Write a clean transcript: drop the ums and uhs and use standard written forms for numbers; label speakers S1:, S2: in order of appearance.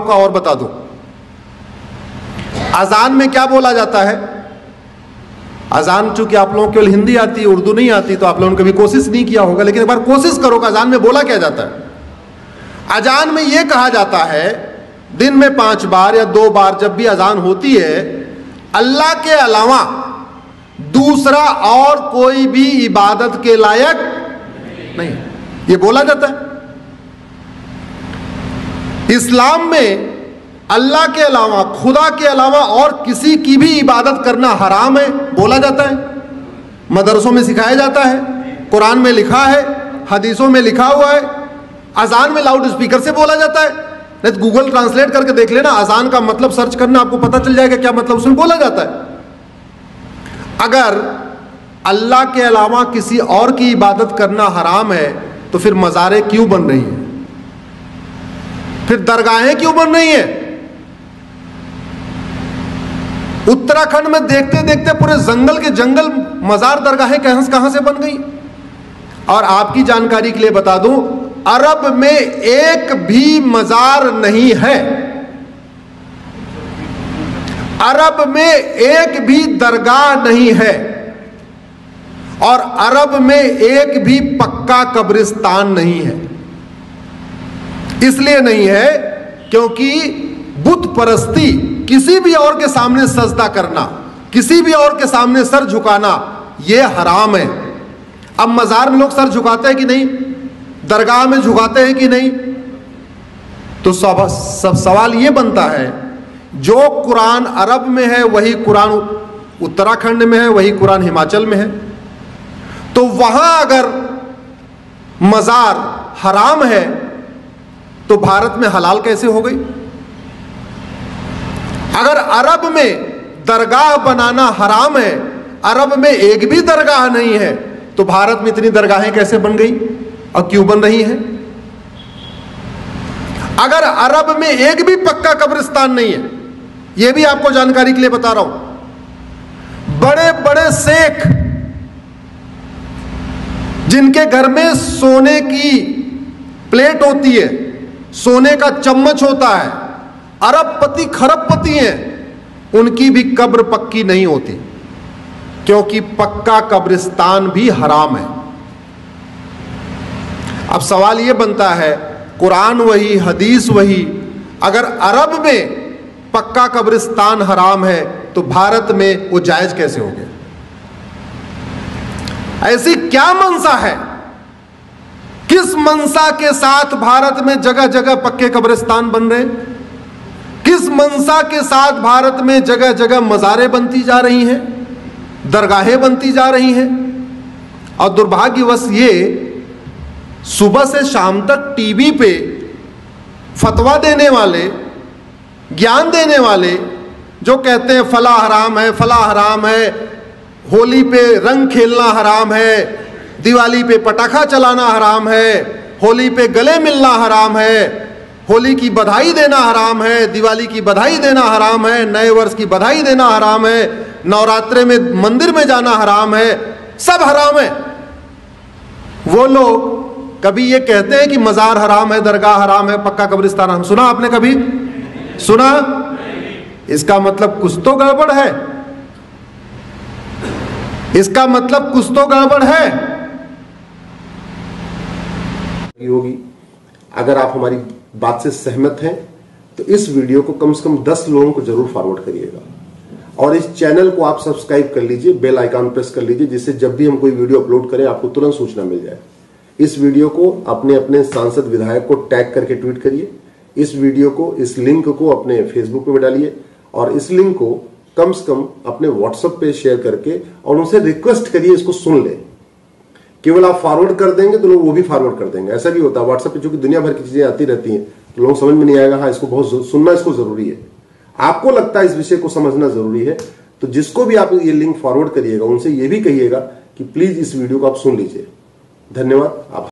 S1: आपको और बता दूं, अजान में क्या बोला जाता है। अजान चूंकि आप लोगों को केवल हिंदी आती है, उर्दू नहीं आती, तो आप लोगों ने कभी कोशिश नहीं किया होगा, लेकिन एक बार कोशिश करो कि अजान में बोला क्या जाता है। अजान में यह कहा जाता है, दिन में 5 बार या 2 बार जब भी अजान होती है, अल्लाह के अलावा दूसरा और कोई भी इबादत के लायक नहीं, ये बोला जाता है। इस्लाम में अल्लाह के अलावा, खुदा के अलावा और किसी की भी इबादत करना हराम है, बोला जाता है। मदरसों में सिखाया जाता है, कुरान में लिखा है, हदीसों में लिखा हुआ है। अजान में लाउड स्पीकर से बोला जाता है, नहीं तो गूगल ट्रांसलेट करके देख लेना, अजान का मतलब सर्च करना, आपको पता चल जाएगा क्या मतलब उसमें बोला जाता है। अगर अल्लाह के अलावा किसी और की इबादत करना हराम है, तो फिर मज़ारें क्यों बन रही हैं, फिर दरगाहें क्यों बन रही हैं। उत्तराखंड में देखते देखते पूरे जंगल के जंगल मजार दरगाहें कहां से बन गई। और आपकी जानकारी के लिए बता दूं, अरब में एक भी मजार नहीं है, अरब में एक भी दरगाह नहीं है, और अरब में एक भी पक्का कब्रिस्तान नहीं है। इसलिए नहीं है क्योंकि बुत परस्ती, किसी भी और के सामने सजदा करना, किसी भी और के सामने सर झुकाना, यह हराम है। अब मजार में लोग सर झुकाते हैं कि नहीं, दरगाह में झुकाते हैं कि नहीं, तो सब सवाल यह बनता है, जो कुरान अरब में है वही कुरान उत्तराखंड में है, वही कुरान हिमाचल में है, तो वहां अगर मजार हराम है तो भारत में हलाल कैसे हो गई। अगर अरब में दरगाह बनाना हराम है, अरब में एक भी दरगाह नहीं है, तो भारत में इतनी दरगाहें कैसे बन गई और क्यों बन रही हैं। अगर अरब में एक भी पक्का कब्रिस्तान नहीं है, यह भी आपको जानकारी के लिए बता रहा हूं, बड़े बड़े शेख जिनके घर में सोने की प्लेट होती है, सोने का चम्मच होता है, अरबपति खरबपति हैं, उनकी भी कब्र पक्की नहीं होती, क्योंकि पक्का कब्रिस्तान भी हराम है। अब सवाल यह बनता है, कुरान वही, हदीस वही, अगर अरब में पक्का कब्रिस्तान हराम है तो भारत में वो जायज कैसे हो गया। ऐसी क्या मंशा है, किस मंशा के साथ भारत में जगह जगह पक्के कब्रिस्तान बन रहे, किस मंशा के साथ भारत में जगह जगह मज़ारें बनती जा रही हैं, दरगाहें बनती जा रही हैं। और दुर्भाग्यवश ये सुबह से शाम तक टीवी पे फतवा देने वाले, ज्ञान देने वाले, जो कहते हैं फला हराम है, फला हराम है, होली पे रंग खेलना हराम है, दिवाली पे पटाखा चलाना हराम है, होली पे गले मिलना हराम है, होली की बधाई देना हराम है, दिवाली की बधाई देना हराम है, नए वर्ष की बधाई देना हराम है, नवरात्रे में मंदिर में जाना हराम है, सब हराम है। वो लोग कभी ये कहते हैं कि मजार हराम है, दरगाह हराम है, पक्का कब्रिस्तान हराम, सुना आपने कभी सुना? इसका मतलब कुछ तो गड़बड़ है, इसका मतलब कुछ तो गड़बड़ है होगी। अगर आप हमारी बात से सहमत हैं तो इस वीडियो को कम से कम 10 लोगों को जरूर फॉरवर्ड करिएगा, और इस चैनल को आप सब्सक्राइब कर लीजिए, बेल आइकन प्रेस कर लीजिए, जिससे जब भी हम कोई वीडियो अपलोड करें आपको तुरंत सूचना मिल जाए। इस वीडियो को अपने अपने सांसद विधायक को टैग करके ट्वीट करिए, इस वीडियो को, इस लिंक को अपने फेसबुक पे डालिए, और इस लिंक को कम से कम अपने व्हाट्सएप पे शेयर करके और उनसे रिक्वेस्ट करिए इसको सुन ले। केवल आप फॉरवर्ड कर देंगे तो लोग वो भी फॉरवर्ड कर देंगे। ऐसा भी होता है व्हाट्सएप पे, चूंकि दुनिया भर की चीजें आती रहती हैं, तो लोगों समझ में नहीं आएगा, हाँ इसको बहुत सुनना, इसको जरूरी है, आपको लगता है इस विषय को समझना जरूरी है, तो जिसको भी आप ये लिंक फॉरवर्ड करिएगा उनसे ये भी कहिएगा कि प्लीज इस वीडियो को आप सुन लीजिए। धन्यवाद।